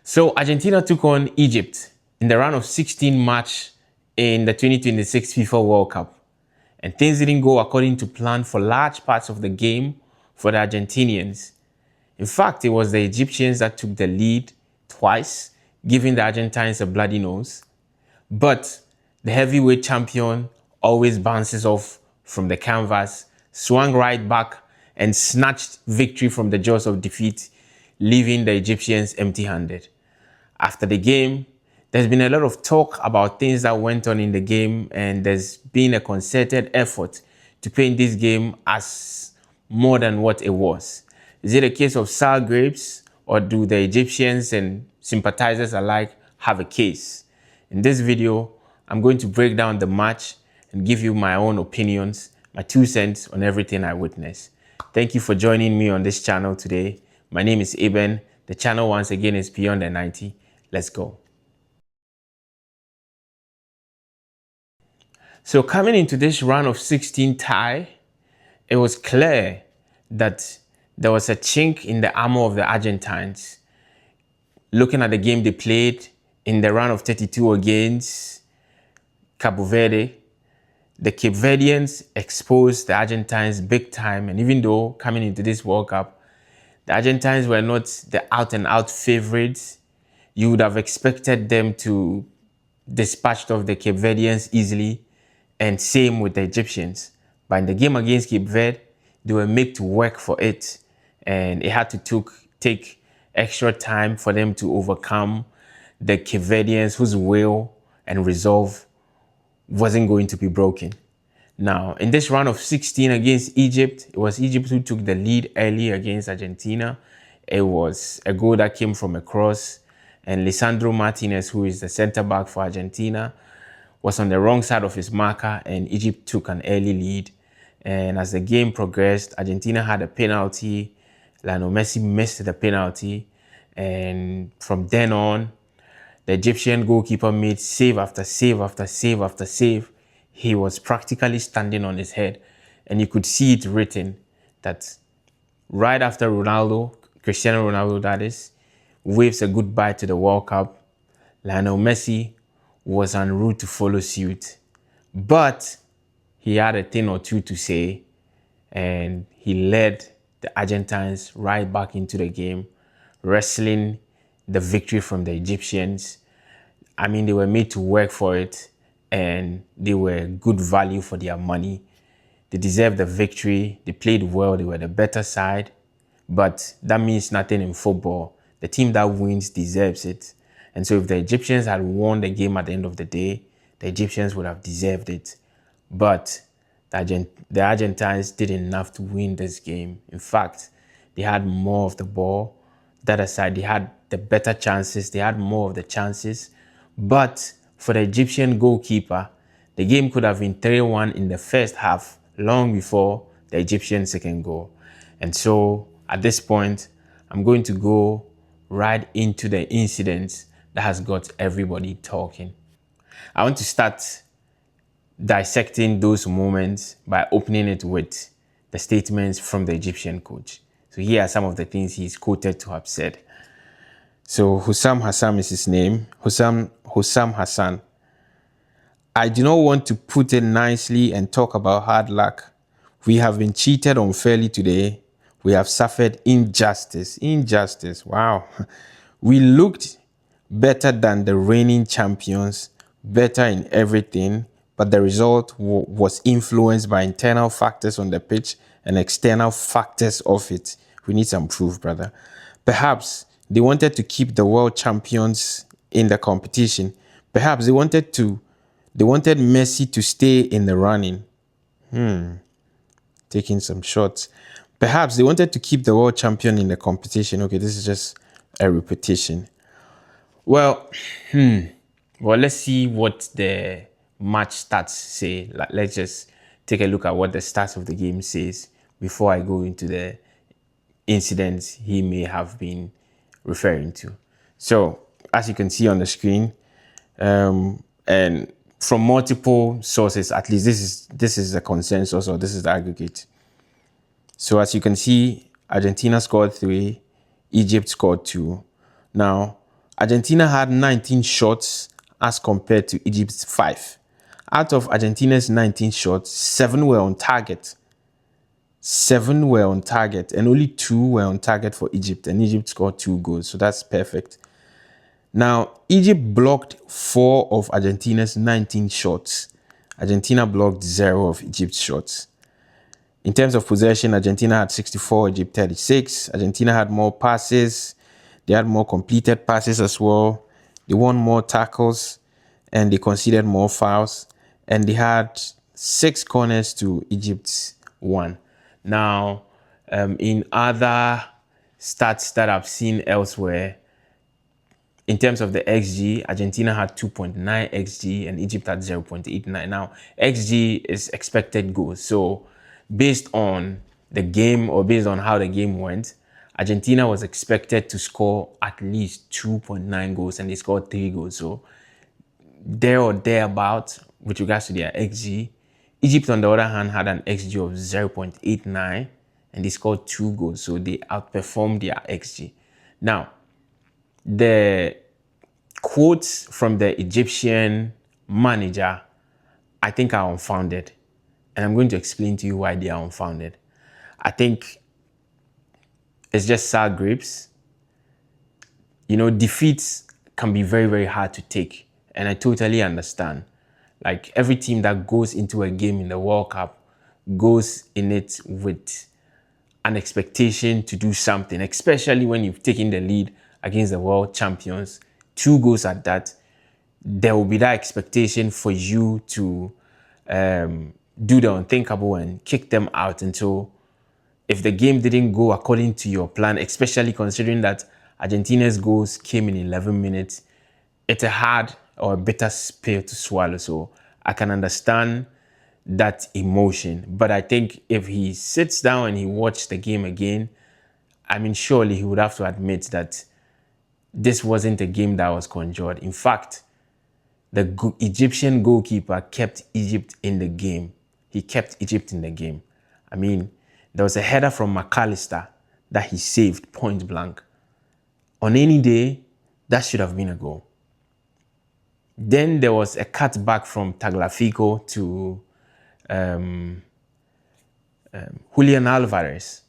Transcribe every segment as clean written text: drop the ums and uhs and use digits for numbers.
So Argentina took on Egypt in the round of 16 match in the 2026 FIFA World Cup. And things didn't go according to plan for large parts of the game for the Argentinians. In fact, it was the Egyptians that took the lead twice, giving the Argentines a bloody nose. But the heavyweight champion always bounces off from the canvas, swung right back, and snatched victory from the jaws of defeat, leaving the Egyptians empty-handed. After the game, there's been a lot of talk about things that went on in the game, and there's been a concerted effort to paint this game as more than what it was. Is it a case of sour grapes, or do the Egyptians and sympathizers alike have a case? In this video, I'm going to break down the match and give you my own opinions, my 2 cents on everything I witnessed. Thank you for joining me on this channel today. My name is Eben. The channel once again is Beyond the 90. Let's go. So coming into this round of 16 tie, it was clear that there was a chink in the armor of the Argentines. Looking at the game they played in the round of 32 against Cabo Verde, the Cape Verdeans exposed the Argentines big time. And even though coming into this World Cup, the Argentines were not the out-and-out favorites, you would have expected them to dispatch off the Cape Verdeans easily, and same with the Egyptians. But in the game against Cape Verde, they were made to work for it, and it had to take extra time for them to overcome the Cape Verdeans, whose will and resolve wasn't going to be broken. Now, in this round of 16 against Egypt, it was Egypt who took the lead early against Argentina. It was a goal that came from a cross, and Lisandro Martinez, who is the center back for Argentina, was on the wrong side of his marker, and Egypt took an early lead. And as the game progressed, Argentina had a penalty. Lionel Messi missed the penalty, and from then on, the Egyptian goalkeeper made save after save after save after save. He was practically standing on his head, and you could see it written that right after Ronaldo, Cristiano Ronaldo that is, waves a goodbye to the World Cup, Lionel Messi was en route to follow suit. But he had a thing or two to say, and he led the Argentines right back into the game, wrestling the victory from the Egyptians. I mean, they were made to work for it, and they were good value for their money. They deserved the victory. They played well. They were the better side. But that means nothing in football. The team that wins deserves it. And so if the Egyptians had won the game at the end of the day, the Egyptians would have deserved it. But the Argentines didn't enough to win this game. In fact, they had more of the ball. That aside, they had the better chances. They had more of the chances. But for the Egyptian goalkeeper, the game could have been 3-1 in the first half, long before the Egyptian second goal. And so at this point, I'm going to go right into the incidents that has got everybody talking. I want to start dissecting those moments by opening it with the statements from the Egyptian coach. So here are some of the things he's quoted to have said. So Hussam Hassan is his name. Hussam Hassan. I do not want to put it nicely and talk about hard luck. We have been cheated unfairly today. We have suffered injustice. Injustice. Wow. We looked better than the reigning champions, better in everything, but the result was influenced by internal factors on the pitch and external factors of it. We need some proof, brother. Perhaps they wanted to keep the world champions in the competition. Perhaps they wanted Messi to stay in the running. Taking some shots. Perhaps they wanted to keep the world champion in the competition. Okay, this is just a repetition. Well, let's see what the match stats say. Let's just take a look at what the stats of the game says before I go into the incidents he may have been referring to. So, as you can see on the screen, and from multiple sources, at least this is the consensus, or this is the aggregate. So as you can see, Argentina scored 3, Egypt scored 2. Now, Argentina had 19 shots as compared to Egypt's 5. Out of Argentina's 19 shots, 7 were on target. 7 were on target, and only 2 were on target for Egypt, and Egypt scored 2 goals, so that's perfect. Now, Egypt blocked 4 of Argentina's 19 shots. Argentina blocked 0 of Egypt's shots. In terms of possession, Argentina had 64, Egypt 36. Argentina had more passes. They had more completed passes as well. They won more tackles, and they conceded more fouls. And they had 6 corners to Egypt's 1. Now, in other stats that I've seen elsewhere, in terms of the XG, Argentina had 2.9 XG and Egypt had 0.89. Now, XG is expected goals. So, based on the game or based on how the game went, Argentina was expected to score at least 2.9 goals and they scored 3 goals. So, there or thereabout with regards to their XG. Egypt, on the other hand, had an XG of 0.89 and they scored 2 goals. So, they outperformed their XG. Now, the quotes from the Egyptian manager, I think, are unfounded. And I'm going to explain to you why they are unfounded. I think it's just sour grapes. You know, defeats can be very, very hard to take. And I totally understand. Like, every team that goes into a game in the World Cup goes in it with an expectation to do something, especially when you've taken the lead against the world champions, 2 goals at that. There will be that expectation for you to do the unthinkable and kick them out. And so if the game didn't go according to your plan, especially considering that Argentina's goals came in 11 minutes, it's a hard or a bitter pill to swallow. So I can understand that emotion. But I think if he sits down and he watches the game again, I mean, surely he would have to admit that this wasn't a game that was conjured. In fact, the Egyptian goalkeeper kept Egypt in the game. He kept Egypt in the game. I mean, there was a header from McAllister that he saved point blank. On any day, that should have been a goal. Then there was a cutback from Tagliafico to Julian Alvarez.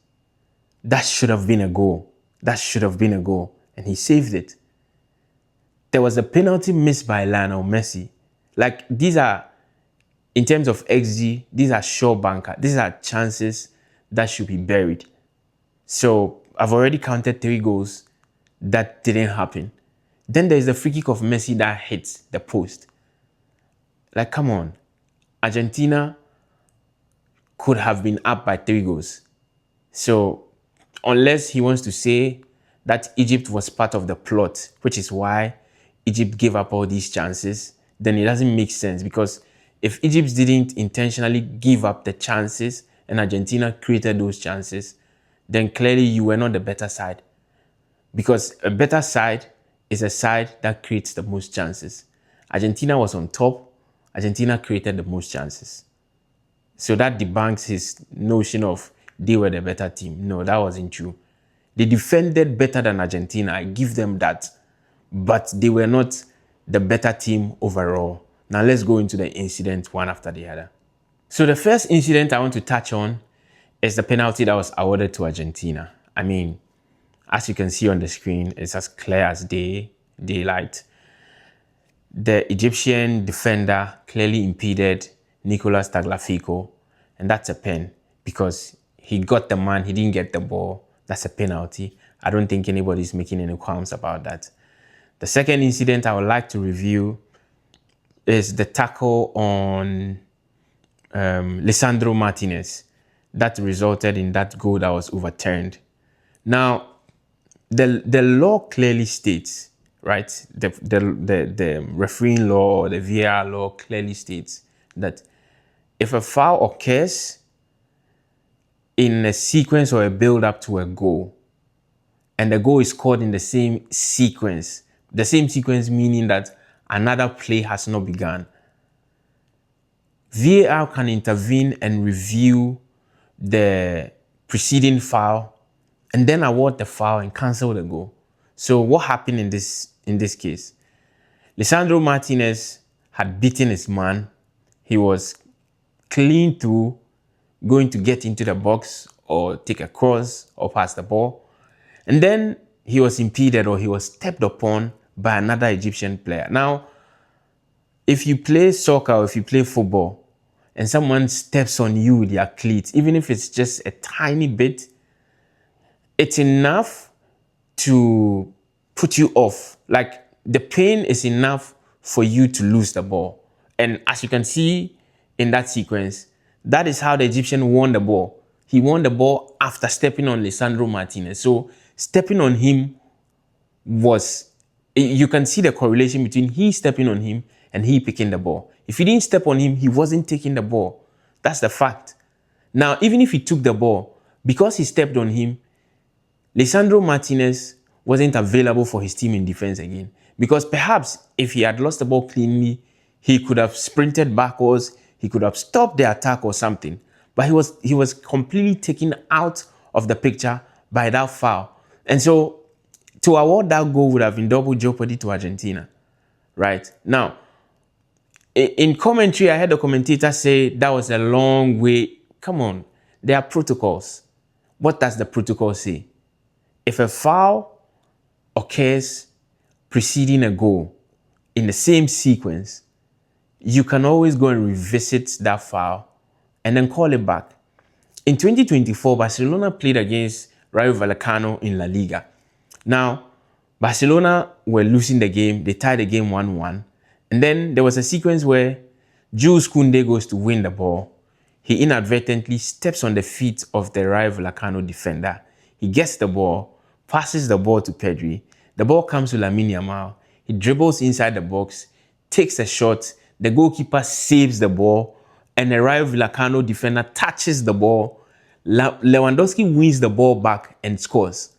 That should have been a goal. That should have been a goal. And he saved it. There was a penalty missed by Lionel Messi. Like, these are, in terms of XG, these are sure banker. These are chances that should be buried. So I've already counted 3 goals that didn't happen. Then there's the free kick of Messi that hits the post. Like, come on. Argentina could have been up by 3 goals. So unless he wants to say that Egypt was part of the plot, which is why Egypt gave up all these chances, then it doesn't make sense. Because if Egypt didn't intentionally give up the chances and Argentina created those chances, then clearly you were not the better side. Because a better side is a side that creates the most chances. Argentina was on top. Argentina created the most chances. So that debunks his notion of they were the better team. No, that wasn't true. They defended better than Argentina. I give them that. But they were not the better team overall. Now let's go into the incident one after the other. So the first incident I want to touch on is the penalty that was awarded to Argentina. I mean, as you can see on the screen, it's as clear as daylight. The Egyptian defender clearly impeded Nicolas Tagliafico, and that's a pen because he got the man, he didn't get the ball. That's a penalty. I don't think anybody's making any qualms about that. The second incident I would like to review is the tackle on Lisandro Martinez that resulted in that goal that was overturned. Now, the law clearly states, right? The refereeing law or the VAR law clearly states that if a foul occurs in a sequence or a build-up to a goal, and the goal is scored in the same sequence meaning that another play has not begun, VAR can intervene and review the preceding foul and then award the foul and cancel the goal. So what happened in this in this case. Lisandro Martinez had beaten his man. He was clean through, going to get into the box or take a cross or pass the ball. And then he was impeded or he was stepped upon by another Egyptian player. Now, if you play soccer or if you play football and someone steps on you with their cleats, even if it's just a tiny bit, it's enough to put you off. Like, the pain is enough for you to lose the ball. And as you can see in that sequence, that is how the Egyptian won the ball. He won the ball after stepping on Lisandro Martinez. So stepping on him was, you can see the correlation between he stepping on him and he picking the ball. If he didn't step on him, he wasn't taking the ball. That's the fact. Now, even if he took the ball, because he stepped on him, Lisandro Martinez wasn't available for his team in defense again. Because perhaps if he had lost the ball cleanly, he could have sprinted backwards, he could have stopped the attack or something. But he was completely taken out of the picture by that foul. And so to award that goal would have been double jeopardy to Argentina. Right? Now, in commentary, I heard the commentator say that was a long way. Come on, there are protocols. What does the protocol say? If a foul occurs preceding a goal in the same sequence, you can always go and revisit that foul and then call it back. In 2024, Barcelona played against Rayo Vallecano in La Liga. Now, Barcelona were losing the game. They tied the game 1-1. And then there was a sequence where Jules Koundé goes to win the ball. He inadvertently steps on the feet of the Rayo Vallecano defender. He gets the ball, passes the ball to Pedri. The ball comes to Lamine Yamal. He dribbles inside the box, takes a shot. The goalkeeper saves the ball, and the Rayo Vallecano defender touches the ball. Lewandowski wins the ball back and scores.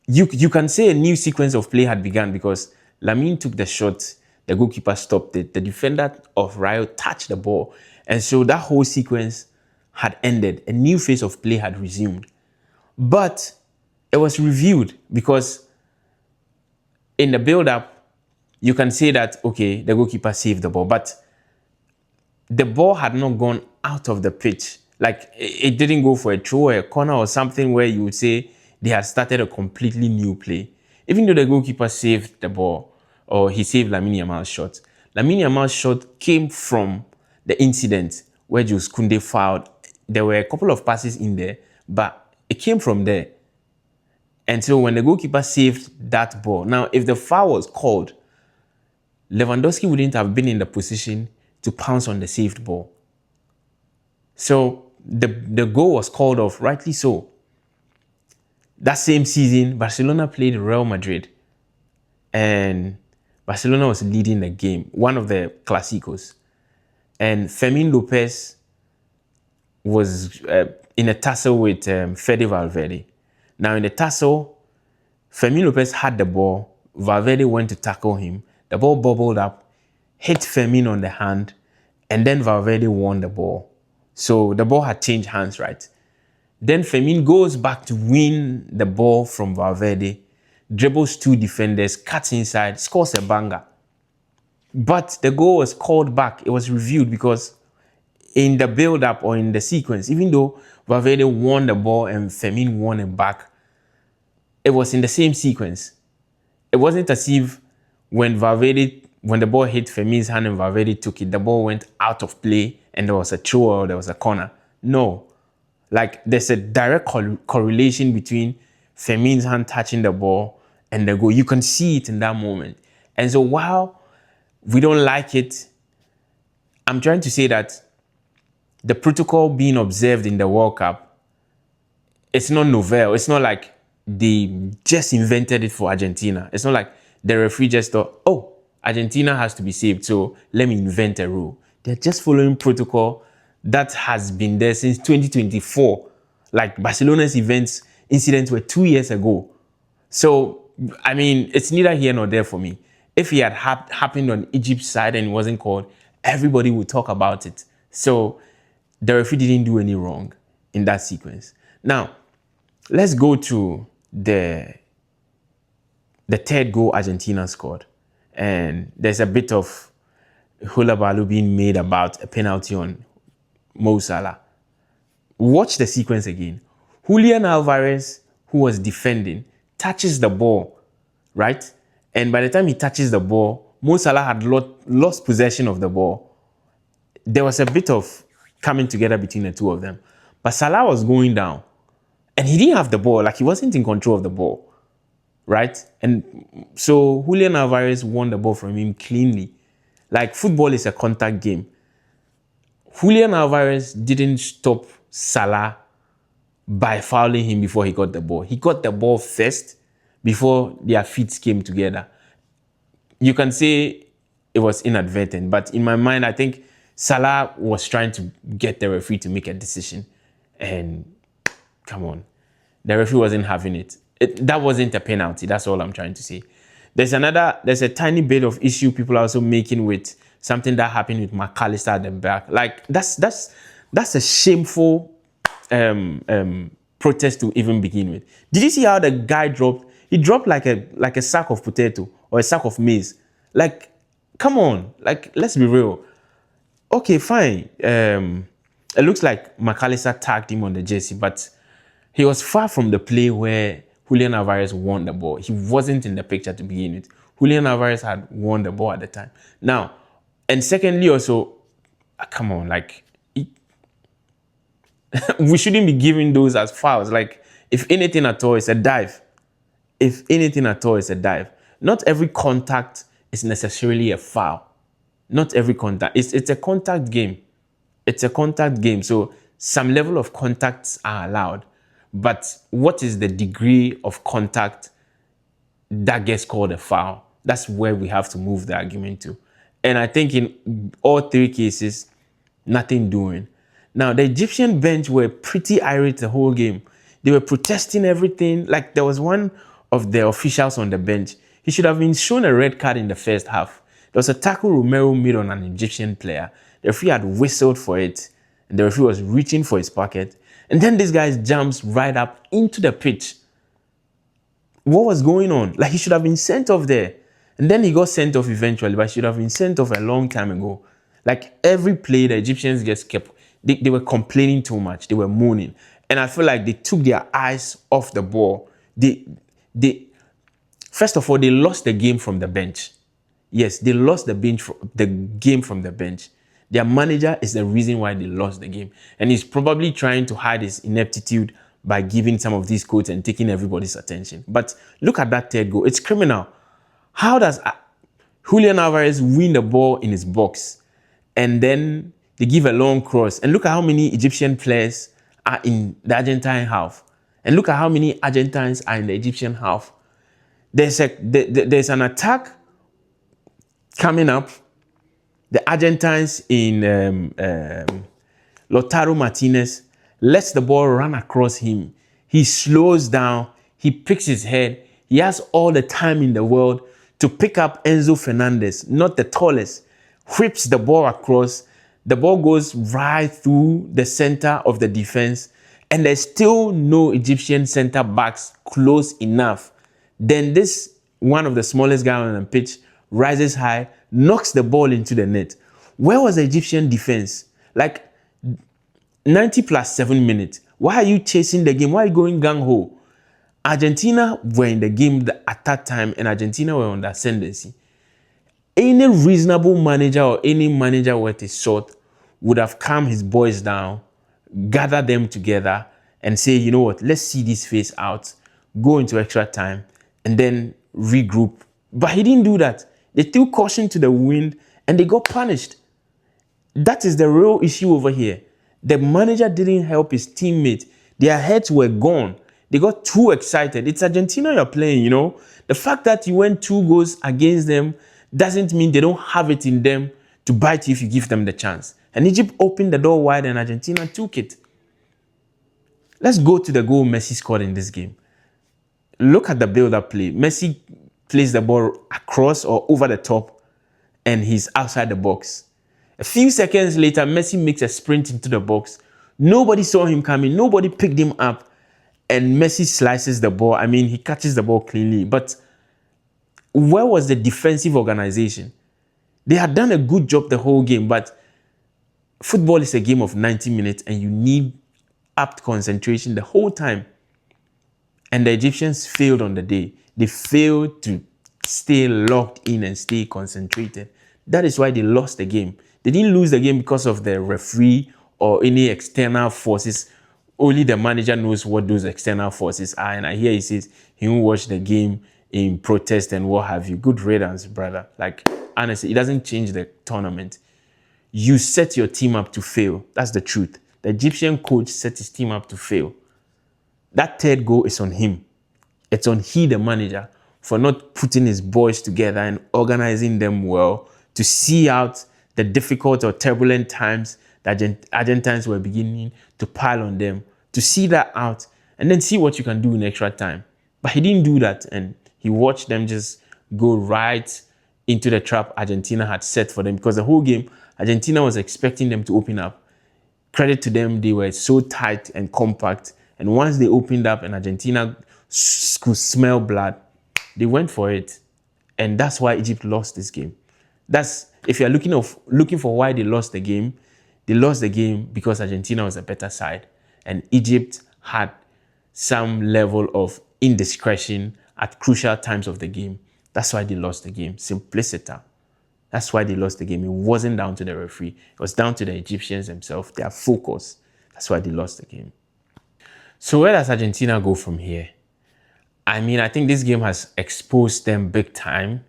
You can say a new sequence of play had begun because Lamine took the shot, the goalkeeper stopped it, the defender of Rayo touched the ball, and so that whole sequence had ended. A new phase of play had resumed. But it was reviewed because in the build-up, you can say that, okay, the goalkeeper saved the ball, but the ball had not gone out of the pitch. Like, it didn't go for a throw or a corner or something where you would say they had started a completely new play. Even though the goalkeeper saved the ball, or he saved Lamine Yamal's shot, Lamine Yamal's shot came from the incident where Jules Koundé fouled. There were a couple of passes in there, but it came from there. And so when the goalkeeper saved that ball, now if the foul was called, Lewandowski wouldn't have been in the position to pounce on the saved ball. So the goal was called off, rightly so. That same season, Barcelona played Real Madrid, and Barcelona was leading the game, one of the Clásicos. And Fermin Lopez was in a tussle with Fede Valverde. Now in the tussle, Fermin Lopez had the ball. Valverde went to tackle him. The ball bubbled up, hit Fermin on the hand, and then Valverde won the ball. So the ball had changed hands, right? Then Fermin goes back to win the ball from Valverde, dribbles two defenders, cuts inside, scores a banger. But the goal was called back. It was reviewed because in the build-up or in the sequence, even though Valverde won the ball and Fermin won it back, it was in the same sequence. It wasn't as if when the ball hit Fermin's hand and Valverde took it, the ball went out of play and there was a throw or there was a corner. No. Like, there's a direct correlation between Fermin's hand touching the ball and the goal. You can see it in that moment. And so while we don't like it, I'm trying to say that the protocol being observed in the World Cup, it's not novel. It's not like they just invented it for Argentina. It's not like the referee just thought, oh, Argentina has to be saved, so let me invent a rule. They're just following protocol that has been there since 2024. Like, Barcelona's incidents were 2 years ago. So, I mean, it's neither here nor there for me. If it had happened on Egypt's side and it wasn't called, everybody would talk about it. So, the referee didn't do any wrong in that sequence. Now, let's go to the the third goal Argentina scored. And there's a bit of hula baloo being made about a penalty on Mo Salah. Watch the sequence again. Julian Alvarez, who was defending, touches the ball, right? And by the time he touches the ball, Mo Salah had lost possession of the ball. There was a bit of coming together between the two of them. But Salah was going down. And he didn't have the ball. Like, he wasn't in control of the ball, right? And so Julian Alvarez won the ball from him cleanly. Like, football is a contact game. Julian Alvarez didn't stop Salah by fouling him before he got the ball. He got the ball first before their feet came together. You can say it was inadvertent, but in my mind, I think Salah was trying to get the referee to make a decision. And come on, the referee wasn't having it. That wasn't a penalty. That's all I'm trying to say. There's a tiny bit of issue people are also making with something that happened with McAllister at the back. Like, that's a shameful protest to even begin with. Did you see how the guy dropped? He dropped like a sack of potato or a sack of maize. Like, come on. Like, let's be real. Okay, fine. It looks like McAllister tagged him on the jersey, but he was far from the play where Julian Alvarez won the ball. He wasn't in the picture to begin with. Julian Alvarez had won the ball at the time. Now, and secondly also, come on, like, we shouldn't be giving those as fouls. Like, if anything at all, it's a dive. If anything at all, it's a dive. Not every contact is necessarily a foul. Not every contact. It's a contact game. It's a contact game. So some level of contacts are allowed. But what is the degree of contact that gets called a foul? That's where we have to move the argument to. And I think in all three cases, nothing doing. Now, the Egyptian bench were pretty irate the whole game. They were protesting everything. Like, there was one of the officials on the bench. He should have been shown a red card in the first half. There was a tackle Romero made on an Egyptian player. The referee had whistled for it, and the referee was reaching for his pocket. And then this guy jumps right up into the pitch. What was going on? Like, he should have been sent off there. And then he got sent off eventually, but he should have been sent off a long time ago. Like, every play, the Egyptians just kept... They were complaining too much. They were moaning. And I feel like they took their eyes off the ball. First of all, they lost the game from the bench. Yes, they lost the game from the bench. Their manager is the reason why they lost the game. And he's probably trying to hide his ineptitude by giving some of these quotes and taking everybody's attention. But look at that third goal. It's criminal. How does Julian Alvarez win the ball in his box and then they give a long cross? And look at how many Egyptian players are in the Argentine half. And look at how many Argentines are in the Egyptian half. There's an attack coming up. The Argentines in Lautaro Martinez lets the ball run across him. He slows down. He picks his head. He has all the time in the world to pick up Enzo Fernandez, not the tallest, whips the ball across. The ball goes right through the center of the defense, and there's still no Egyptian center backs close enough. Then this, one of the smallest guys on the pitch, rises high, knocks the ball into the net. Where was the Egyptian defense? Like, 90 plus 7 minutes. Why are you chasing the game? Why are you going gung-ho? Argentina were in the game at that time, and Argentina were on the ascendancy. Any reasonable manager or any manager worth his salt would have calmed his boys down, gather them together, and say, you know what, let's see this phase out, go into extra time, and then regroup. But he didn't do that. They threw caution to the wind, and they got punished. That is the real issue over here. The manager didn't help his teammates. Their heads were gone. They got too excited. It's Argentina you're playing, you know. The fact that you went 2 goals against them doesn't mean they don't have it in them to bite you if you give them the chance. And Egypt opened the door wide and Argentina took it. Let's go to the goal Messi scored in this game. Look at the build-up play. Messi plays the ball across or over the top and he's outside the box. A few seconds later, Messi makes a sprint into the box. Nobody saw him coming. Nobody picked him up. And Messi slices the ball. I mean, he catches the ball cleanly. But Where was the defensive organization? They had done a good job the whole game, but football is a game of 90 minutes and you need apt concentration the whole time. And the Egyptians failed on the day. They failed to stay locked in and stay concentrated. That is why they lost the game. They didn't lose the game because of the referee or any external forces. Only the manager knows what those external forces are. And I hear he says he won't watch the game in protest and what have you. Good riddance, brother. Like, honestly, it doesn't change the tournament. You set your team up to fail. That's the truth. The Egyptian coach set his team up to fail. That third goal is on him. It's on he, the manager, for not putting his boys together and organizing them well to see out the difficult or turbulent times that Argentines were beginning to pile on them, to see that out and then see what you can do in extra time. But he didn't do that, and he watched them just go right into the trap Argentina had set for them, because the whole game, Argentina was expecting them to open up. Credit to them, they were so tight and compact. And once they opened up and Argentina could smell blood, they went for it. And that's why Egypt lost this game. That's, if you're looking for why they lost the game because Argentina was a better side. And Egypt had some level of indiscretion at crucial times of the game. That's why they lost the game. Simpliciter. That's why they lost the game. It wasn't down to the referee. It was down to the Egyptians themselves, their focus. That's why they lost the game. So where does Argentina go from here? I mean, I think this game has exposed them big time.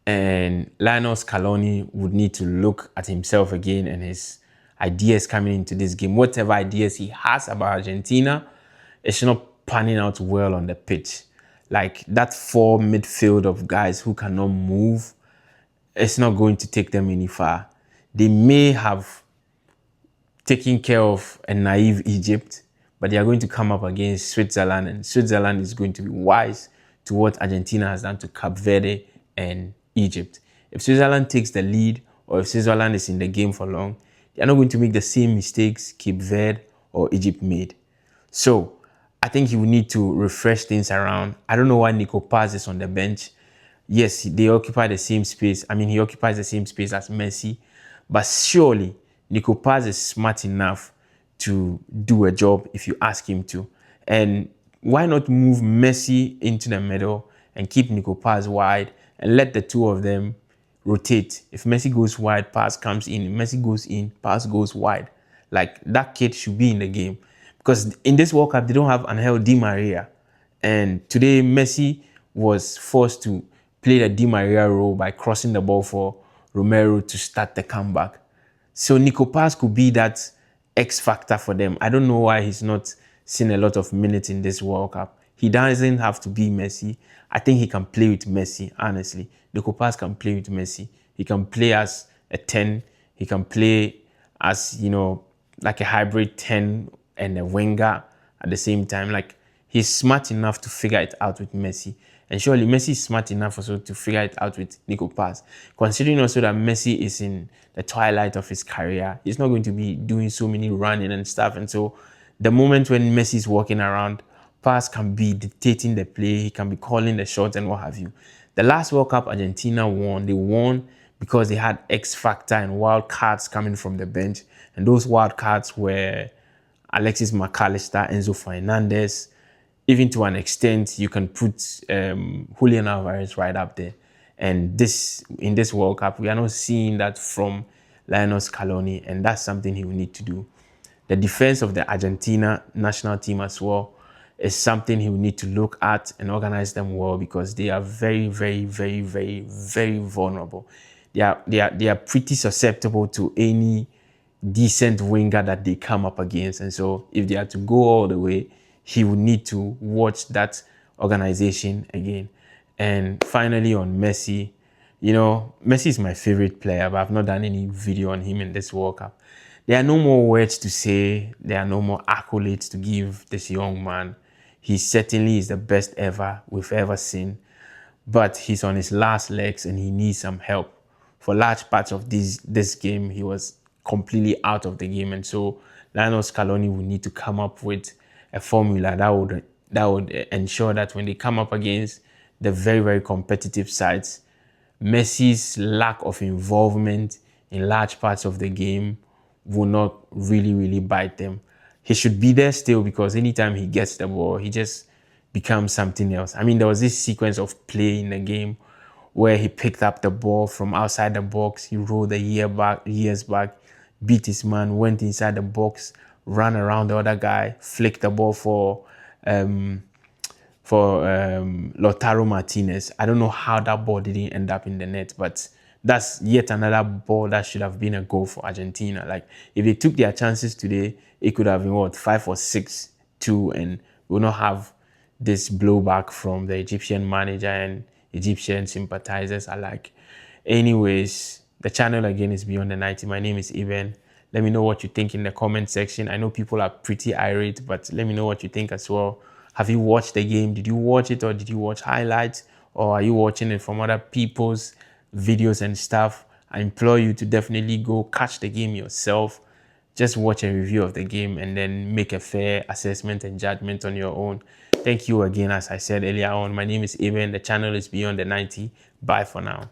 And Lionel Scaloni would need to look at himself again and his ideas coming into this game. Whatever ideas he has about Argentina, it's not panning out well on the pitch. Like that 4 midfield of guys who cannot move, it's not going to take them any far. They may have taken care of a naive Egypt, but they are going to come up against Switzerland, and Switzerland is going to be wise to what Argentina has done to Cape Verde and Egypt. If Switzerland takes the lead, or if Switzerland is in the game for long, they are not going to make the same mistakes Cape Verde or Egypt made. So I think he will need to refresh things around. I don't know why Nico Paz is on the bench. Yes, they occupy the same space. I mean, he occupies the same space as Messi. But surely, Nico Paz is smart enough to do a job if you ask him to. And why not move Messi into the middle and keep Nico Paz wide and let the two of them rotate? If Messi goes wide, Paz comes in. If Messi goes in, Paz goes wide. Like, that kid should be in the game. Because in this World Cup, they don't have Angel Di Maria. And today, Messi was forced to play the Di Maria role by crossing the ball for Romero to start the comeback. So Nico Paz could be that X factor for them. I don't know why he's not seen a lot of minutes in this World Cup. He doesn't have to be Messi. I think he can play with Messi, honestly. Nico Paz can play with Messi. He can play as a 10. He can play as, like a hybrid 10 and a winger at the same time. Like, he's smart enough to figure it out with Messi. And surely Messi is smart enough also to figure it out with Nico Paz. Considering also that Messi is in the twilight of his career, he's not going to be doing so many running and stuff. And so the moment when Messi is walking around, Paz can be dictating the play, he can be calling the shots and what have you. The last World Cup Argentina won, they won because they had X factor and wild cards coming from the bench. And those wild cards were Alexis McAllister, Enzo Fernandez. Even to an extent, you can put Julian Alvarez right up there. And in this World Cup, we are not seeing that from Lionel Scaloni, and that's something he will need to do. The defense of the Argentina national team as well is something he will need to look at and organize them well, because they are very, very, very, very, very vulnerable. They are pretty susceptible to any decent winger that they come up against. And so if they are to go all the way, he would need to watch that organization again. And finally on Messi, Messi is my favorite player, but I've not done any video on him in this World Cup. There are no more words to say. There are no more accolades to give this young man. He certainly is the best ever we've ever seen. But he's on his last legs and he needs some help. For large parts of this game, he was completely out of the game. And so Lionel Scaloni will need to come up with a formula that would ensure that when they come up against the very, very competitive sides. Messi's lack of involvement in large parts of the game will not really bite them. He should be there still, because anytime he gets the ball, he just becomes something else. I mean, there was this sequence of play in the game where he picked up the ball from outside the box, he rolled the years back, beat his man, went inside the box, ran around the other guy, flicked the ball for Lautaro Martinez. I don't know how that ball didn't end up in the net, but that's yet another ball that should have been a goal for Argentina. Like, if they took their chances today, it could have been what, 5 or 6-2, and we'll not have this blowback from the Egyptian manager and Egyptian sympathizers alike. Anyways, the channel again is Beyond the 90. My name is Eben. Let me know what you think in the comment section. I know people are pretty irate, but let me know what you think as well. Have you watched the game? Did you watch it, or did you watch highlights? Or are you watching it from other people's videos and stuff? I implore you to definitely go catch the game yourself. Just watch a review of the game and then make a fair assessment and judgment on your own. Thank you again, as I said earlier on. My name is Eben. The channel is Beyond the 90. Bye for now.